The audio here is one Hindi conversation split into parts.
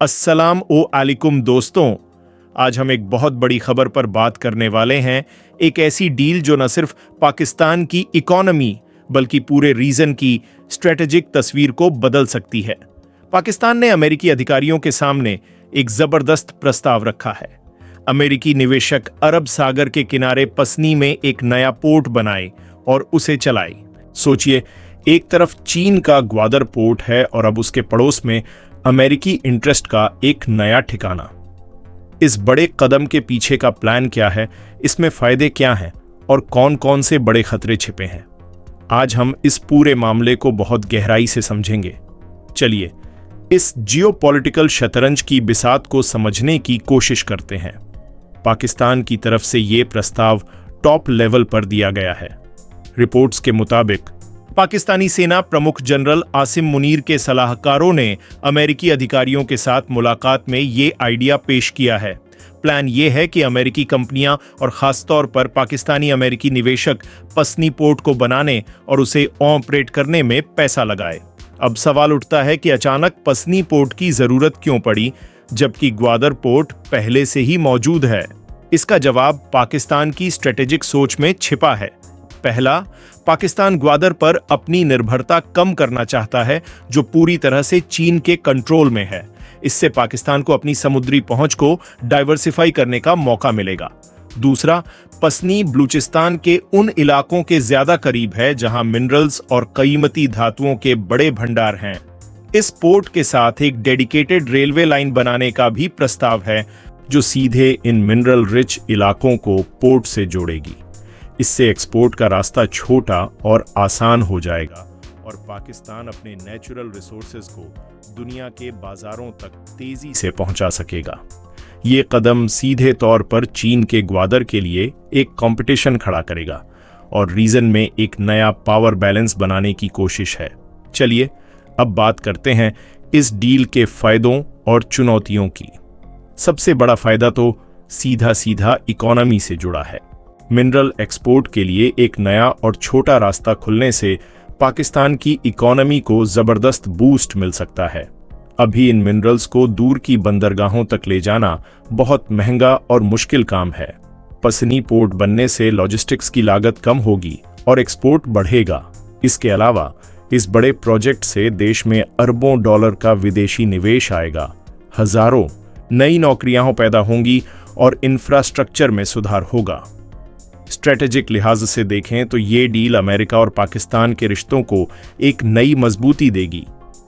अस्सलाम ओ अलैकुम दोस्तों। आज हम एक बहुत बड़ी खबर पर बात करने वाले हैं। एक ऐसी डील जो न सिर्फ पाकिस्तान की इकोनॉमी बल्कि पूरे रीजन की स्ट्रेटेजिक तस्वीर को बदल सकती है। पाकिस्तान ने अमेरिकी अधिकारियों के सामने एक जबरदस्त प्रस्ताव रखा है। अमेरिकी निवेशक अरब सागर के किनारे पसनी में एक नया पोर्ट बनाए और उसे चलाए। सोचिए, एक तरफ चीन का ग्वादर पोर्ट है और अब उसके पड़ोस में अमेरिकी इंटरेस्ट का एक नया ठिकाना। इस बड़े कदम के पीछे का प्लान क्या है, इसमें फायदे क्या हैं और कौन कौन से बड़े खतरे छिपे हैं, आज हम इस पूरे मामले को बहुत गहराई से समझेंगे। चलिए इस जियोपॉलिटिकल शतरंज की बिसात को समझने की कोशिश करते हैं। पाकिस्तान की तरफ से यह प्रस्ताव टॉप लेवल पर दिया गया है। रिपोर्ट्स के मुताबिक पाकिस्तानी सेना प्रमुख जनरल आसिम मुनीर के सलाहकारों ने अमेरिकी अधिकारियों के साथ मुलाकात में ये आइडिया पेश किया है। प्लान ये है कि अमेरिकी कंपनियां और खासतौर पर पाकिस्तानी अमेरिकी निवेशक पसनी पोर्ट को बनाने और उसे ऑपरेट करने में पैसा लगाए। अब सवाल उठता है कि अचानक पसनी पोर्ट की जरूरत क्यों पड़ी, जबकि ग्वादर पोर्ट पहले से ही मौजूद है। इसका जवाब पाकिस्तान की स्ट्रेटेजिक सोच में छिपा है। पहला, पाकिस्तान ग्वादर पर अपनी निर्भरता कम करना चाहता है, जो पूरी तरह से चीन के कंट्रोल में है। इससे पाकिस्तान को अपनी समुद्री पहुंच को डाइवर्सिफाई करने का मौका मिलेगा। दूसरा, पसनी बलूचिस्तान के उन इलाकों के ज्यादा करीब है जहां मिनरल्स और कीमती धातुओं के बड़े भंडार हैं। इस पोर्ट के साथ एक डेडिकेटेड रेलवे लाइन बनाने का भी प्रस्ताव है, जो सीधे इन मिनरल रिच इलाकों को पोर्ट से जोड़ेगी। इससे एक्सपोर्ट का रास्ता छोटा और आसान हो जाएगा और पाकिस्तान अपने नेचुरल रिसोर्सेज को दुनिया के बाजारों तक तेजी से पहुंचा सकेगा। ये कदम सीधे तौर पर चीन के ग्वादर के लिए एक कंपटीशन खड़ा करेगा और रीजन में एक नया पावर बैलेंस बनाने की कोशिश है। चलिए अब बात करते हैं इस डील के फायदों और चुनौतियों की। सबसे बड़ा फायदा तो सीधा सीधा इकोनॉमी से जुड़ा है। मिनरल एक्सपोर्ट के लिए एक नया और छोटा रास्ता खुलने से पाकिस्तान की इकोनॉमी को जबरदस्त बूस्ट मिल सकता है। अभी इन मिनरल्स को दूर की बंदरगाहों तक ले जाना बहुत महंगा और मुश्किल काम है। पसनी पोर्ट बनने से लॉजिस्टिक्स की लागत कम होगी और एक्सपोर्ट बढ़ेगा। इसके अलावा इस बड़े प्रोजेक्ट से देश में अरबों डॉलर का विदेशी निवेश आएगा, हजारों नई नौकरियां पैदा होंगी और इंफ्रास्ट्रक्चर में सुधार होगा। स्ट्रेटेजिक लिहाज से देखें तो ये डील अमेरिका और पाकिस्तान के रिश्तों को एक नई मजबूती देगी।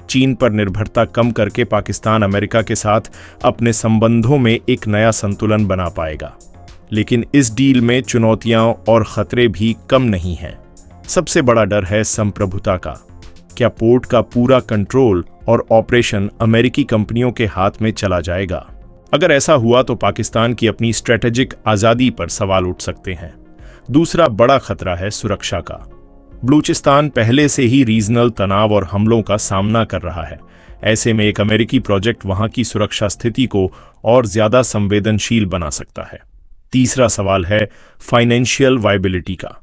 चीन पर निर्भरता कम करके पाकिस्तान अमेरिका के साथ अपने संबंधों में एक नया संतुलन बना पाएगा। लेकिन इस डील में चुनौतियां और खतरे भी कम नहीं हैं। सबसे बड़ा डर है संप्रभुता का। क्या पोर्ट का पूरा कंट्रोल और ऑपरेशन अमेरिकी कंपनियों के हाथ में चला जाएगा? अगर ऐसा हुआ तो पाकिस्तान की अपनी स्ट्रेटेजिक आजादी पर सवाल उठ सकते हैं। दूसरा बड़ा खतरा है सुरक्षा का। बलूचिस्तान पहले से ही रीजनल तनाव और हमलों का सामना कर रहा है। ऐसे में एक अमेरिकी प्रोजेक्ट वहां की सुरक्षा स्थिति को और ज्यादा संवेदनशील बना सकता है। तीसरा सवाल है फाइनेंशियल वायबिलिटी का।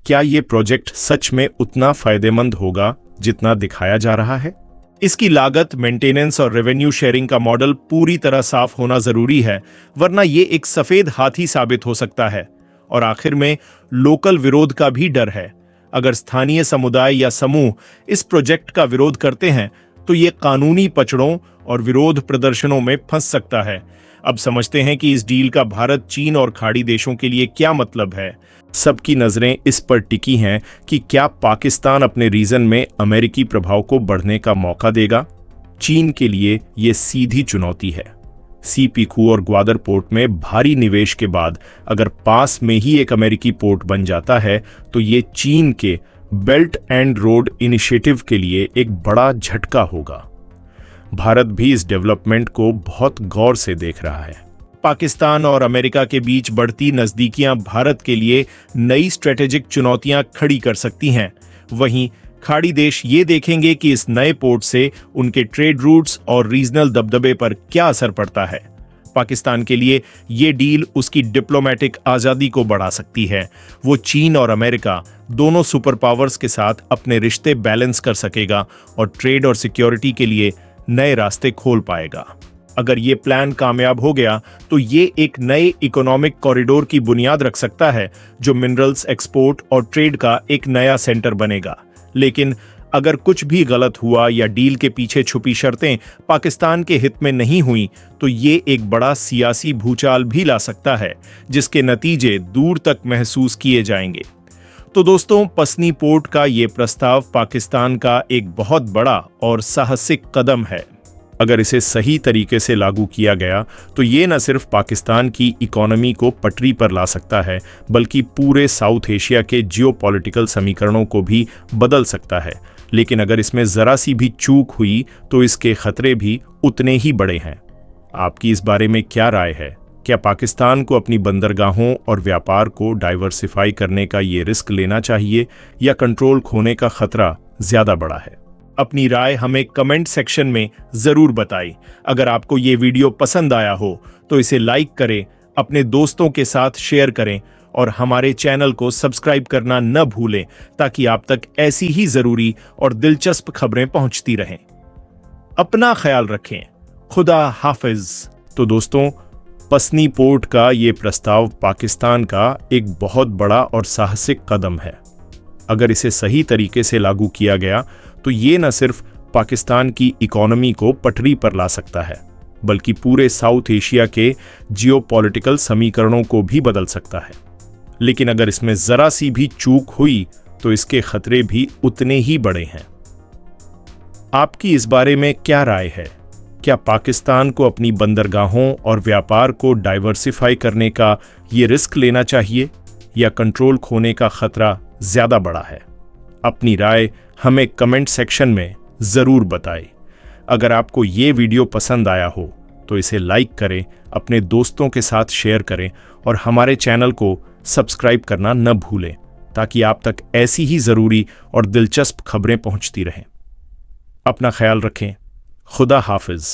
क्या यह प्रोजेक्ट सच में उतना फायदेमंद होगा जितना दिखाया जा रहा है? इसकी लागत, मेंटेनेंस और रेवेन्यू शेयरिंग का मॉडल पूरी तरह साफ होना जरूरी है, वरना यह एक सफेद हाथी साबित हो सकता है। और आखिर में लोकल विरोध का भी डर है। अगर स्थानीय समुदाय या समूह इस प्रोजेक्ट का विरोध करते हैं तो ये कानूनी पचड़ों और विरोध प्रदर्शनों में फंस सकता है। अब समझते हैं कि इस डील का भारत, चीन और खाड़ी देशों के लिए क्या मतलब है। सबकी नजरें इस पर टिकी हैं कि क्या पाकिस्तान अपने रीजन में अमेरिकी प्रभाव को बढ़ने का मौका देगा। चीन के लिए यह सीधी चुनौती है। सीपीकू और ग्वादर पोर्ट में भारी निवेश के बाद अगर पास में ही एक अमेरिकी पोर्ट बन जाता है तो ये चीन के बेल्ट एंड रोड इनिशिएटिव के लिए एक बड़ा झटका होगा। भारत भी इस डेवलपमेंट को बहुत गौर से देख रहा है। पाकिस्तान और अमेरिका के बीच बढ़ती नजदीकियां भारत के लिए नई स्ट्रेटेजिक चुनौतियां खड़ी कर सकती हैं। वहीं खाड़ी देश ये देखेंगे कि इस नए पोर्ट से उनके ट्रेड रूट्स और रीजनल दबदबे पर क्या असर पड़ता है। पाकिस्तान के लिए ये डील उसकी डिप्लोमेटिक आजादी को बढ़ा सकती है। वो चीन और अमेरिका दोनों सुपर पावर्स के साथ अपने रिश्ते बैलेंस कर सकेगा और ट्रेड और सिक्योरिटी के लिए नए रास्ते खोल पाएगा। अगर ये प्लान कामयाब हो गया तो ये एक नए इकोनॉमिक कॉरिडोर की बुनियाद रख सकता है जो मिनरल्स एक्सपोर्ट और ट्रेड का एक नया सेंटर बनेगा। लेकिन अगर कुछ भी गलत हुआ या डील के पीछे छुपी शर्तें पाकिस्तान के हित में नहीं हुई तो ये एक बड़ा सियासी भूचाल भी ला सकता है जिसके नतीजे दूर तक महसूस किए जाएंगे। तो दोस्तों, पसनी पोर्ट का ये प्रस्ताव पाकिस्तान का एक बहुत बड़ा और साहसिक कदम है। अगर इसे सही तरीके से लागू किया गया तो ये न सिर्फ पाकिस्तान की इकोनॉमी को पटरी पर ला सकता है बल्कि पूरे साउथ एशिया के जियोपॉलिटिकल समीकरणों को भी बदल सकता है। लेकिन अगर इसमें जरा सी भी चूक हुई तो इसके खतरे भी उतने ही बड़े हैं। आपकी इस बारे में क्या राय है? क्या पाकिस्तान को अपनी बंदरगाहों और व्यापार को डाइवर्सिफाई करने का ये रिस्क लेना चाहिए या कंट्रोल खोने का खतरा ज्यादा बड़ा है? अपनी राय हमें कमेंट सेक्शन में जरूर बताएं। अगर आपको ये वीडियो पसंद आया हो तो इसे लाइक करें, अपने दोस्तों के साथ शेयर करें और हमारे चैनल को सब्सक्राइब करना न भूलें ताकि आप तक ऐसी ही जरूरी और दिलचस्प खबरें पहुंचती रहें। अपना ख्याल रखें। खुदा हाफिज। तो दोस्तों, पसनी पोर्ट का ये प्रस्ताव पाकिस्तान का एक बहुत बड़ा और साहसिक कदम है। अगर इसे सही तरीके से लागू किया गया तो ये न सिर्फ पाकिस्तान की इकोनॉमी को पटरी पर ला सकता है बल्कि पूरे साउथ एशिया के जियोपॉलिटिकल समीकरणों को भी बदल सकता है। लेकिन अगर इसमें जरा सी भी चूक हुई तो इसके खतरे भी उतने ही बड़े हैं। आपकी इस बारे में क्या राय है? क्या पाकिस्तान को अपनी बंदरगाहों और व्यापार को डाइवर्सिफाई करने का ये रिस्क लेना चाहिए या कंट्रोल खोने का खतरा ज्यादा बड़ा है? अपनी राय हमें कमेंट सेक्शन में जरूर बताएं। अगर आपको ये वीडियो पसंद आया हो तो इसे लाइक करें, अपने दोस्तों के साथ शेयर करें और हमारे चैनल को सब्सक्राइब करना न भूलें ताकि आप तक ऐसी ही जरूरी और दिलचस्प खबरें पहुंचती रहें। अपना ख्याल रखें। खुदा हाफिज।